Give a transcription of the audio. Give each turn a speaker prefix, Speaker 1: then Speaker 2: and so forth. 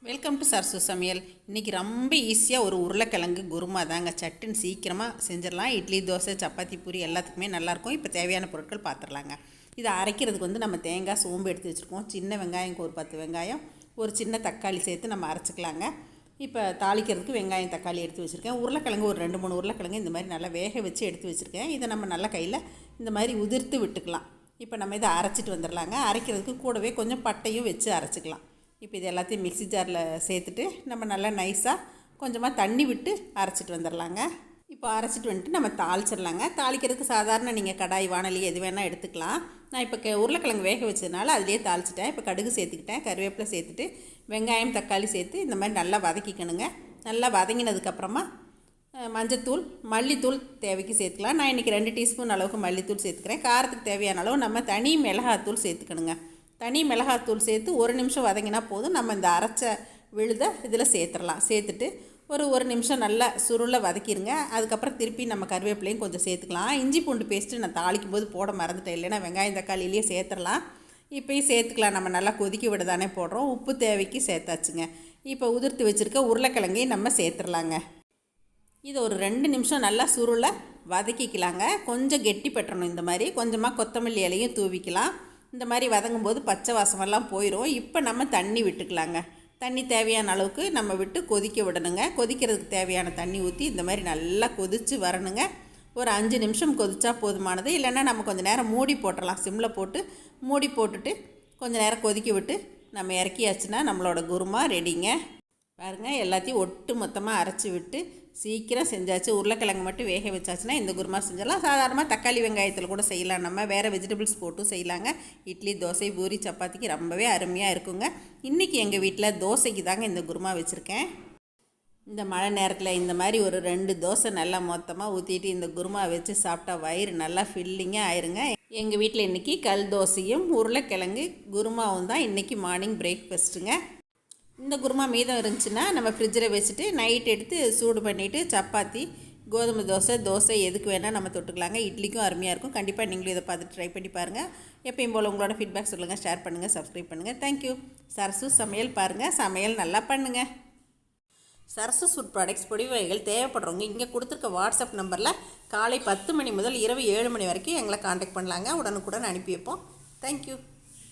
Speaker 1: Welcome to Sarasu சமையல். இன்றைக்கி ரொம்ப ஈஸியாக ஒரு உருளைக்கிழங்கு குருமா தாங்க. சட்டுன்னு சீக்கிரமாக செஞ்சிடலாம். இட்லி, தோசை, சப்பாத்தி, பூரி எல்லாத்துக்குமே நல்லாயிருக்கும். இப்போ தேவையான பொருட்கள் பார்த்துடலாங்க. இதை அரைக்கிறதுக்கு நம்ம தேங்காய், சோம்பு எடுத்து வச்சுருக்கோம். சின்ன வெங்காயம் ஒரு 10 வெங்காயம், ஒரு சின்ன தக்காளி சேர்த்து நம்ம அரைச்சிக்கலாங்க. இப்போ தாளிக்கிறதுக்கு வெங்காயம், தக்காளி எடுத்து வச்சுருக்கேன். உருளைக்கிழங்கு ஒரு 2-3 உருளைக்கிழங்கு இந்த மாதிரி நல்லா வேக வச்சு எடுத்து வச்சுருக்கேன். இதை நம்ம நல்லா கையில் இந்த மாதிரி உதிர்த்து விட்டுக்கலாம். இப்போ நம்ம இதை அரைச்சிட்டு வந்துடலாங்க. அரைக்கிறதுக்கு கூடவே கொஞ்சம் பட்டையும் வச்சு அரைச்சிக்கலாம். இப்போ இது எல்லாத்தையும் மிக்ஸி ஜாரில் சேர்த்துட்டு நம்ம நல்லா நைஸாக கொஞ்சமாக தண்ணி விட்டு அரைச்சிட்டு வந்துடலாங்க. இப்போ அரைச்சிட்டு வந்துட்டு நம்ம தாளிச்சிடலாங்க. தாளிக்கிறதுக்கு சாதாரண நீங்கள் கடாய், வானலி எது வேணால் எடுத்துக்கலாம். நான் இப்போ உருளைக்கிழங்கு வேக வச்சதுனால அதிலே தாளிச்சிட்டேன். இப்போ கடுகு சேர்த்துக்கிட்டேன், கருவேப்பிலை சேர்த்துட்டு வெங்காயம், தக்காளி சேர்த்து இந்த மாதிரி நல்லா வதக்கிக்கணுங்க. நல்லா வதங்கினதுக்கப்புறமா மஞ்சத்தூள், மல்லித்தூள் தேவைக்கு சேர்த்துக்கலாம். நான் இன்றைக்கி 2 டீஸ்பூன் அளவுக்கு மல்லித்தூள் சேர்த்துக்கிறேன். காரத்துக்கு தேவையான அளவு நம்ம தனி மிளகாத்தூள் சேர்த்துக்கணுங்க. தனி மிளகாத்தூள் சேர்த்து 1 நிமிஷம் வதங்கினா போதும். நம்ம இந்த அரைச்ச விழுதை இதில் சேர்த்துடலாம். சேர்த்துட்டு ஒரு நிமிஷம் நல்லா சுருளை வதக்கிடுங்க. அதுக்கப்புறம் திருப்பி நம்ம கருவேப்பிலையும் கொஞ்சம் சேர்த்துக்கலாம். இஞ்சி பூண்டு பேஸ்ட்டு நான் தாளிக்கும் போது போட மறந்துட்டேன், இல்லைன்னா வெங்காயம் தக்காளியிலேயே சேர்த்துடலாம். இப்போயும் சேர்த்துக்கலாம். நம்ம நல்லா கொதிக்க விட தானே போடுறோம். உப்பு தேவைக்கு சேர்த்தாச்சுங்க. இப்போ உதிர்த்து வச்சுருக்க உருளைக்கிழங்கையும் நம்ம சேர்த்துடலாங்க. இது ஒரு 2 நிமிஷம் நல்லா சுருளை வதக்கிக்கலாங்க. கொஞ்சம் கெட்டி பெற்றணும். இந்த மாதிரி கொஞ்சமாக கொத்தமல்லி இலையும் தூவிக்கலாம். இந்த மாதிரி வதங்கும்போது பச்சை வாசமெல்லாம் போயிடும். இப்போ நம்ம தண்ணி விட்டுக்கலாங்க. தண்ணி தேவையான அளவுக்கு நம்ம விட்டு கொதிக்க விடணுங்க. கொதிக்கிறதுக்கு தேவையான தண்ணி ஊற்றி இந்த மாதிரி நல்லா கொதித்து வரணுங்க. ஒரு 5 நிமிஷம் கொதிச்சா போதுமானது. இல்லைன்னா நம்ம கொஞ்சம் நேரம் மூடி போட்டுடலாம். சிம்மில் போட்டு மூடி போட்டுட்டு கொஞ்சம் நேரம் கொதிக்க விட்டு நம்ம இறக்கியாச்சுன்னா நம்மளோட குருமா ரெடிங்க. பாருங்கள், எல்லாத்தையும் ஒட்டு மொத்தமாக அரைச்சி விட்டு சீக்கிரம் செஞ்சாச்சு. உருளைக்கிழங்கு மட்டும் வேக வச்சாச்சுன்னா இந்த குருமா செஞ்சிடலாம். சாதாரணமாக தக்காளி வெங்காயத்தில் கூட செய்யலாம். நம்ம வேறு வெஜிடபிள்ஸ் போட்டும் செய்யலாங்க. இட்லி, தோசை, பூரி, சப்பாத்திக்கு ரொம்பவே அருமையாக இருக்குங்க. இன்றைக்கி எங்கள் வீட்டில் தோசைக்கு தாங்க இந்த குருமா வச்சுருக்கேன். இந்த மழை நேரத்தில் இந்த மாதிரி ஒரு 2 தோசை நல்லா மொத்தமாக ஊற்றிட்டு இந்த குருமா வச்சு சாப்பிட்டா வயிறு நல்லா ஃபில்லிங்காக ஆயிருங்க. எங்கள் வீட்டில் இன்றைக்கி கல் தோசையும் உருளைக்கிழங்கு குருமாவும் தான் இன்றைக்கி மார்னிங் பிரேக்ஃபாஸ்ட்டுங்க. இந்த குருமா மீதம் இருந்துச்சுன்னா நம்ம ஃப்ரிட்ஜில் வச்சுட்டு நைட் எடுத்து சூடு பண்ணிவிட்டு சப்பாத்தி, கோதுமை தோசை எதுக்கு வேணால் நம்ம தொட்டுக்கலாங்க. இட்லிக்கும் அருமையாக இருக்கும். கண்டிப்பாக நீங்களும் இதை பார்த்து ட்ரை பண்ணி பாருங்கள். எப்பயும் போல் உங்களோட ஃபீட்பேக் சொல்லுங்கள், ஷேர் பண்ணுங்கள், சப்ஸ்கிரைப் பண்ணுங்கள். தேங்க்யூ. சரசு சமையல் பாருங்கள், சமையல் நல்லா பண்ணுங்கள். சரசு ஃபுட் ப்ராடக்ட்ஸ் பொடி வகைகள் தேவைப்படுறவங்க இங்கே கொடுத்துருக்க வாட்ஸ்அப் நம்பரில் காலை 10 மணி முதல் இரவு 7 மணி வரைக்கும் எங்களை காண்டாக்ட் பண்ணலாங்க. உடனுக்குடன் அனுப்பி வைப்போம். தேங்க்யூ.